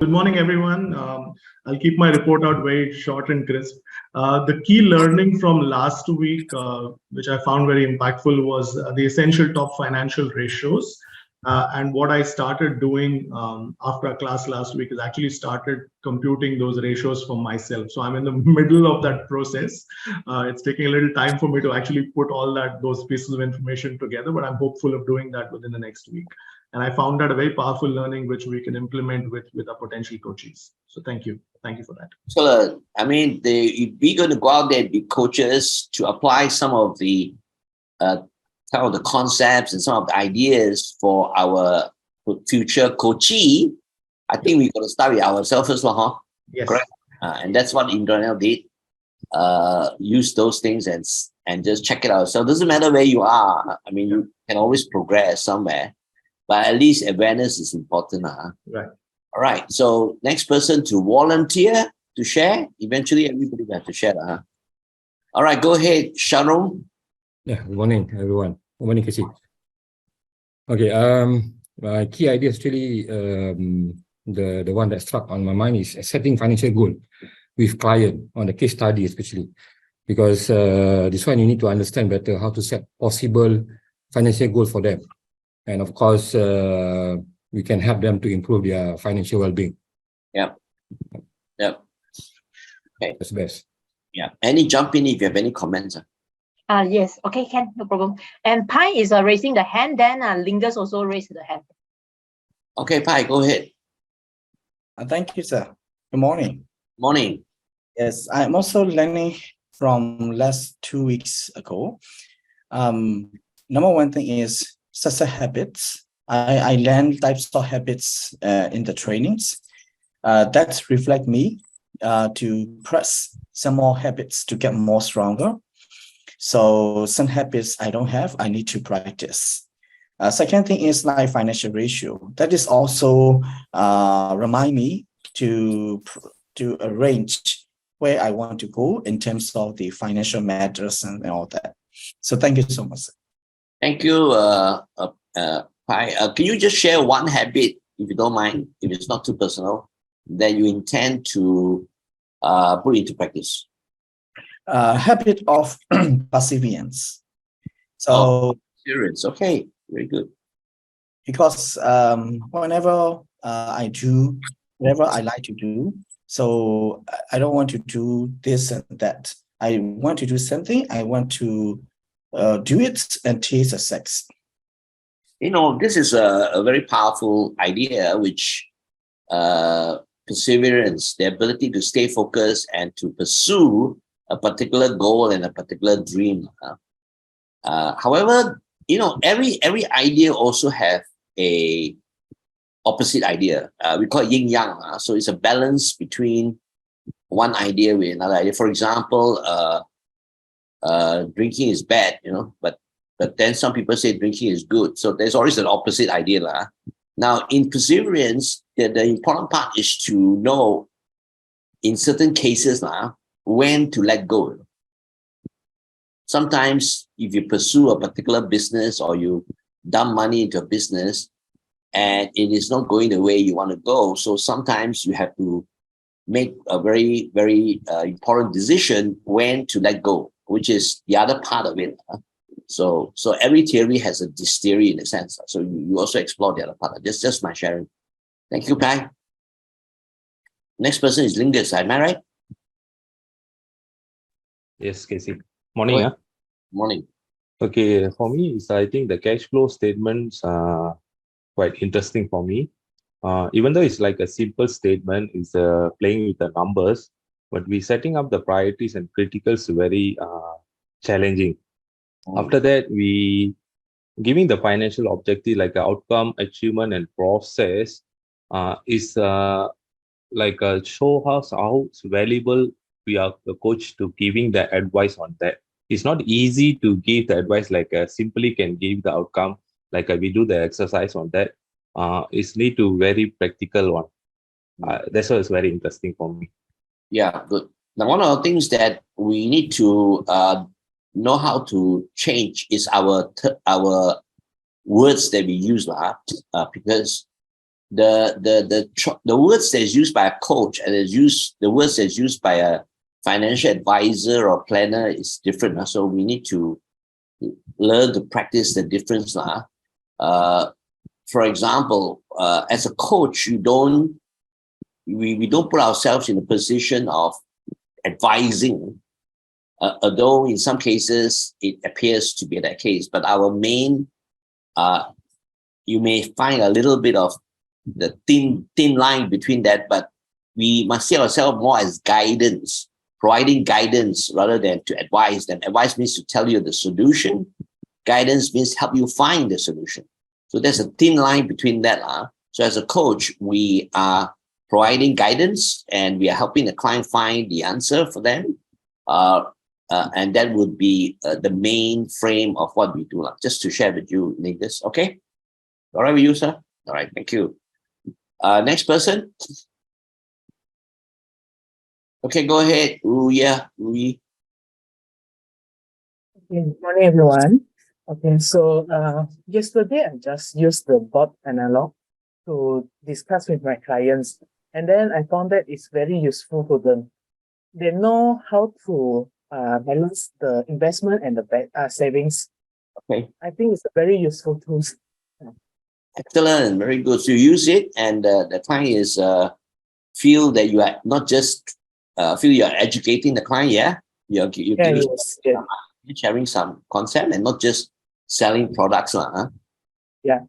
Good morning, everyone. I'll keep my report out very short and crisp. The key learning from last week, which I found very impactful, was the essential top financial ratios. And what I started doing after a class last week is actually started computing those ratios for myself. So I'm in the middle of that process. It's taking a little time for me to actually put all those pieces of information together, but I'm hopeful of doing that within the next week. And I found that a very powerful learning which we can implement with our potential coaches. So thank you for that. So I mean, we're going to go out there and be coaches to apply some of the concepts and some of the ideas for our future coachee. I think we're going to start with ourselves first, huh? Yes. Correct. And that's what Indranil did. Use those things and just check it out. So it doesn't matter where you are. I mean, you can always progress somewhere. But at least awareness is important. Right. All right. So next person to volunteer to share. Eventually, everybody will have to share. All right. Go ahead, Sharon. Yeah. Good morning, everyone. Good morning, Casey. Okay. My key idea is really the one that struck on my mind is setting financial goal with client on the case study, especially because this one you need to understand better how to set possible financial goal for them. And of course, we can help them to improve their financial well-being. Yep. Okay. That's best. Yeah. Any jump in if you have any comments? Yes. Okay, Ken, no problem. And Pai is raising the hand. Then Lingus also raised the hand. Okay, Pai, go ahead. Thank you, sir. Good morning. Morning. Yes, I'm also learning from last 2 weeks ago. Number one thing is success habits. I learned types of habits in the trainings that reflect me to press some more habits to get more stronger. So some habits I don't have, I need to practice. Second thing is like financial ratio. That is also remind me to arrange where I want to go in terms of the financial matters and all that. So thank you so much. Thank you, Pai. Can you just share one habit, if you don't mind, if it's not too personal, that you intend to put into practice? Habit of perseverance. So perseverance. Okay, very good. Because whenever I do whatever I like to do, so I don't want to do this and that. I want to do something. I want to do it until success. You know, this is a very powerful idea, which perseverance, the ability to stay focused and to pursue a particular goal and a particular dream. However, you know, every idea also have a opposite idea. We call it yin yang. So it's a balance between one idea with another idea. For example, drinking is bad, you know, but then some people say drinking is good. So there's always an opposite idea. Now, in perseverance, the important part is to know in certain cases when to let go. Sometimes if you pursue a particular business or you dump money into a business and it is not going the way you want to go, so sometimes you have to make a very, very important decision when to let go, which is the other part of it. So every theory has a this theory in a sense. So you also explore the other part. Just my sharing. Thank you, Pai. Next person is Lingus. Am I right? Yes, Casey. Morning. Morning. Okay, for me, I think the cash flow statements are quite interesting for me. Even though it's like a simple statement, it's playing with the numbers, but we setting up the priorities and criticals very challenging. After that, we giving the financial objective like outcome, achievement, and process is like show us how valuable we are the coach to giving the advice on that. It's not easy to give the advice like simply can give the outcome like we do the exercise on that. It's need to very practical one. That's why it's very interesting for me. Yeah, good. Now, one of the things that we need to know how to change is our words that we use, because the words that's used by a coach and the words that's used by a financial advisor or planner is different. So we need to learn to practice the difference. For example, as a coach, we don't put ourselves in a position of advising, although in some cases it appears to be that case. But our main, you may find a little bit of the thin line between that, but we must see ourselves more as guidance, providing guidance rather than to advise them. Advice means to tell you the solution. Guidance means help you find the solution. So there's a thin line between that. So as a coach, we are providing guidance and we are helping the client find the answer for them. And that would be the main frame of what we do. Just to share with you, Nicholas. Okay? All right with you, sir? All right, thank you. Next person. Okay, go ahead, Rui. Okay, morning everyone. Okay, so yesterday I just used the bot analog to discuss with my clients, and then I found that it's very useful for them. They know how to balance the investment and the savings. Okay. I think it's a very useful tool. Excellent, very good. So you use it, and the client is feel that you are not just feel you are educating the client. Yeah, you're sharing some concept and not just selling products, Yeah.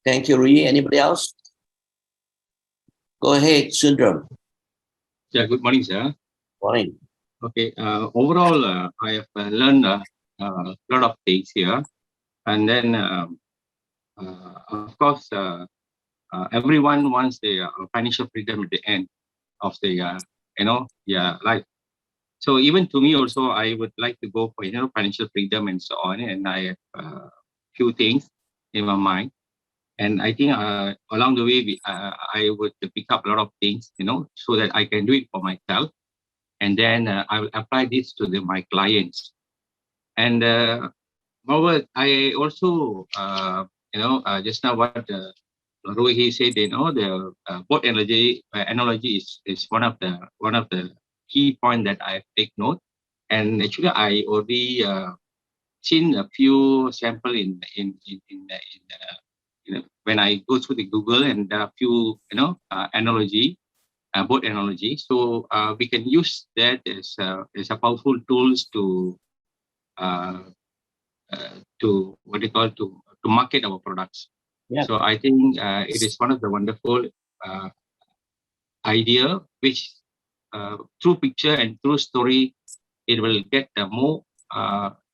Thank you, Rui. Anybody else? Go ahead, Sundram. Yeah. Good morning, sir. Morning. Okay. Overall, I have learned a lot of things here, and then of course, everyone wants the financial freedom at the end of the life. So even to me also, I would like to go for financial freedom and so on. And I have a few things in my mind, and I think along the way I would pick up a lot of things, so that I can do it for myself, and then I will apply this to my clients. And moreover, I also just now what Rohi said, the boat analogy is one of the key point that I take note. And actually, I already seen a few sample in when I go through the Google, and a few analogy, boat analogy. So we can use that as a powerful tools to what do you call to market our products. Yeah. So I think it is one of the wonderful idea which through picture and through story, it will get a more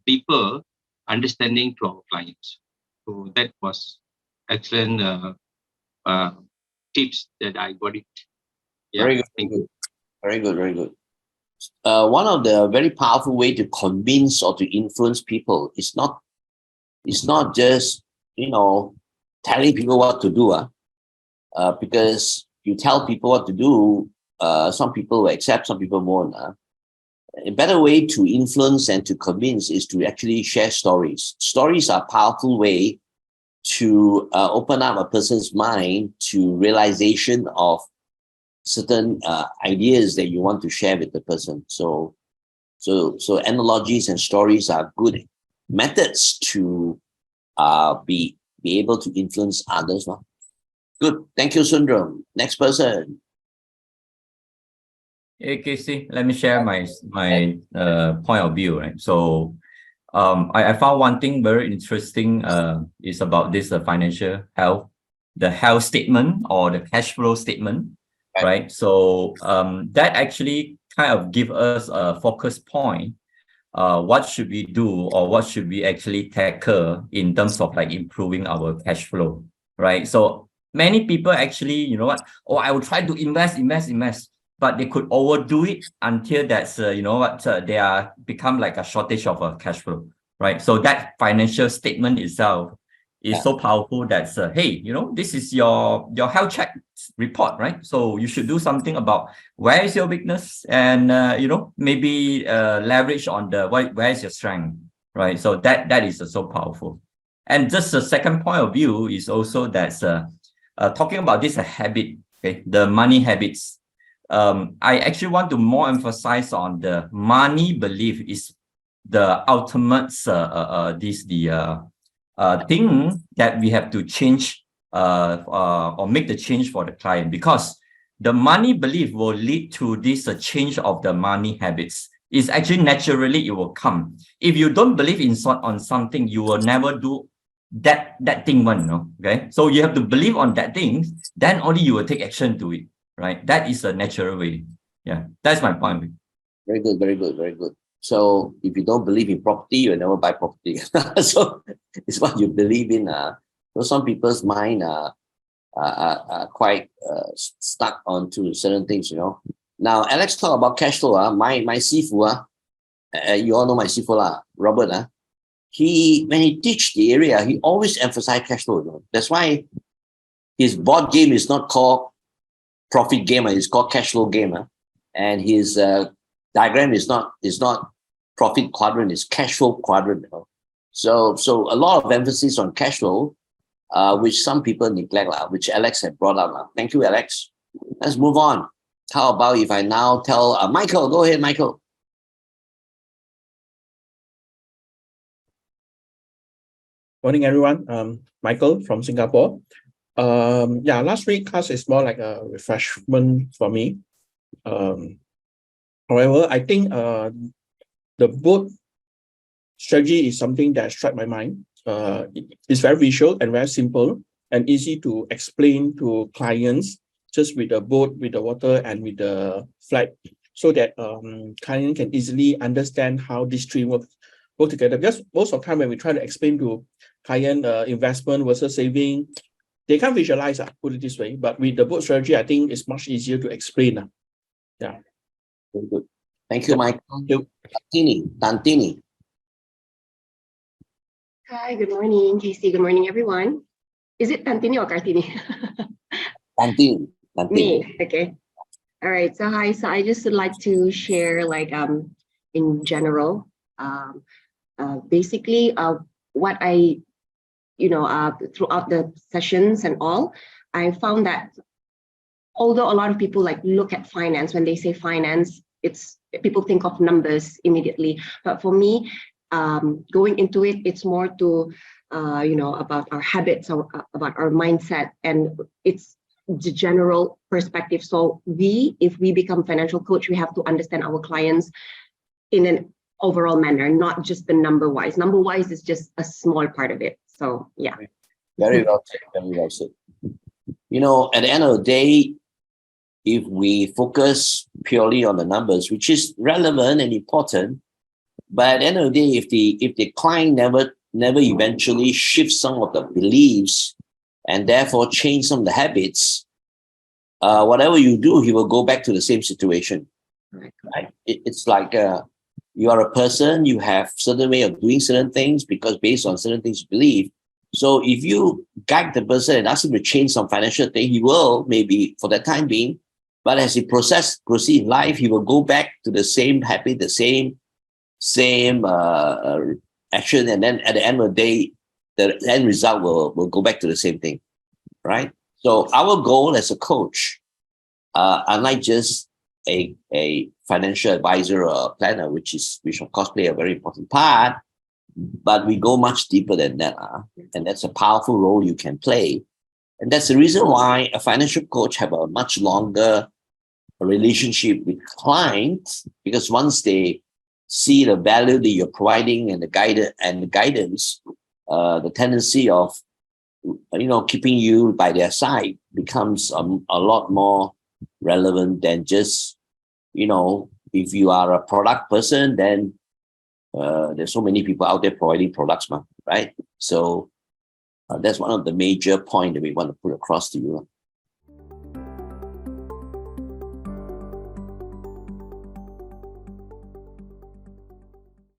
deeper understanding to our clients. So that was excellent tips that I got it. Yeah, very good. thank you. Very good. Very good. One of the very powerful way to convince or to influence people is not just telling people what to do, because you tell people what to do, some people will accept, some people won't. A better way to influence and to convince is to actually share stories. Stories are a powerful way to open up a person's mind to realization of certain ideas that you want to share with the person. So analogies and stories are good methods to be able to influence others. Good. Thank you, Sundram. Next person. Hey, Casey, let me share my point of view, right? So I found one thing very interesting is about this financial health, the health statement or the cash flow statement, right? So that actually kind of give us a focus point. What should we do, or what should we actually tackle in terms of like improving our cash flow, right? So many people actually, I will try to invest, but they could overdo it until that's they are become like a shortage of cash flow, right? So that financial statement itself is so powerful that hey, this is your health check report, right? So you should do something about where is your weakness, and maybe leverage on the where is your strength, right? So that is so powerful. And just the second point of view is also that talking about this habit, okay, the money habits. I actually want to more emphasize on the money belief is the ultimate thing that we have to change or make the change for the client, because the money belief will lead to this change of the money habits. It's actually naturally it will come. If you don't believe on something, you will never do that thing one, no? Okay, so you have to believe on that thing, then only you will take action to it, right? That is a natural way. Yeah, that's my point. Very good, very good, very good. So if you don't believe in property, you'll never buy property. So it's what you believe in. So some people's mind are quite stuck onto certain things, you know. Now, Alex talk about cash flow. My sifu, you all know my sifu, Robert. When he teach the area, he always emphasize cash flow. You know? That's why his board game is not called profit game, it's called cash flow game. And his diagram is not profit quadrant, it's cash flow quadrant. You know? So a lot of emphasis on cash flow, which some people neglect, which Alex had brought up. Thank you, Alex. Let's move on. How about if I now tell Michael? Go ahead, Michael. Morning, everyone. Michael from Singapore. Yeah, last week class is more like a refreshment for me. However, I think the book strategy is something that struck my mind. It's very visual and very simple and easy to explain to clients, just with the boat, with the water, and with the flag, so that client can easily understand how these three work together. Because most of the time when we try to explain to client investment versus saving, they can't visualize, put it this way. But with the boat strategy, I think it's much easier to explain. Yeah. Very good. Thank you, Michael. Tantini. Hi, good morning, Casey. Good morning, everyone. Is it Tantini or Kartini? Tantini. Me, okay. All right. So hi. So I just would like to share, like, in general, basically, what I, throughout the sessions and all, I found that although a lot of people like look at finance, when they say finance, it's people think of numbers immediately. But for me, going into it, it's more to, about our habits, or about our mindset, and it's the general perspective. So if we become financial coach, we have to understand our clients in an overall manner, not just the number wise. Number wise is just a small part of it. So yeah. Very well said. Very well said. You know, at the end of the day, if we focus purely on the numbers, which is relevant and important, but at the end of the day, if the client never eventually shifts some of the beliefs and therefore change some of the habits, whatever you do, he will go back to the same situation. Right? It's like you are a person, you have certain way of doing certain things because based on certain things you believe. So if you guide the person and ask him to change some financial thing, he will, maybe for that time being, but as he proceed in life, he will go back to the same habit, the same action, and then at the end of the day, the end result will go back to the same thing, right? So our goal as a coach, unlike just a financial advisor or a planner, which of course play a very important part, but we go much deeper than that, and that's a powerful role you can play, and that's the reason why a financial coach have a much longer relationship with clients, because once they see the value that you're providing and the guidance, the tendency of keeping you by their side becomes a lot more relevant than just if you are a product person, then there's so many people out there providing products, right? So that's one of the major points that we want to put across to you.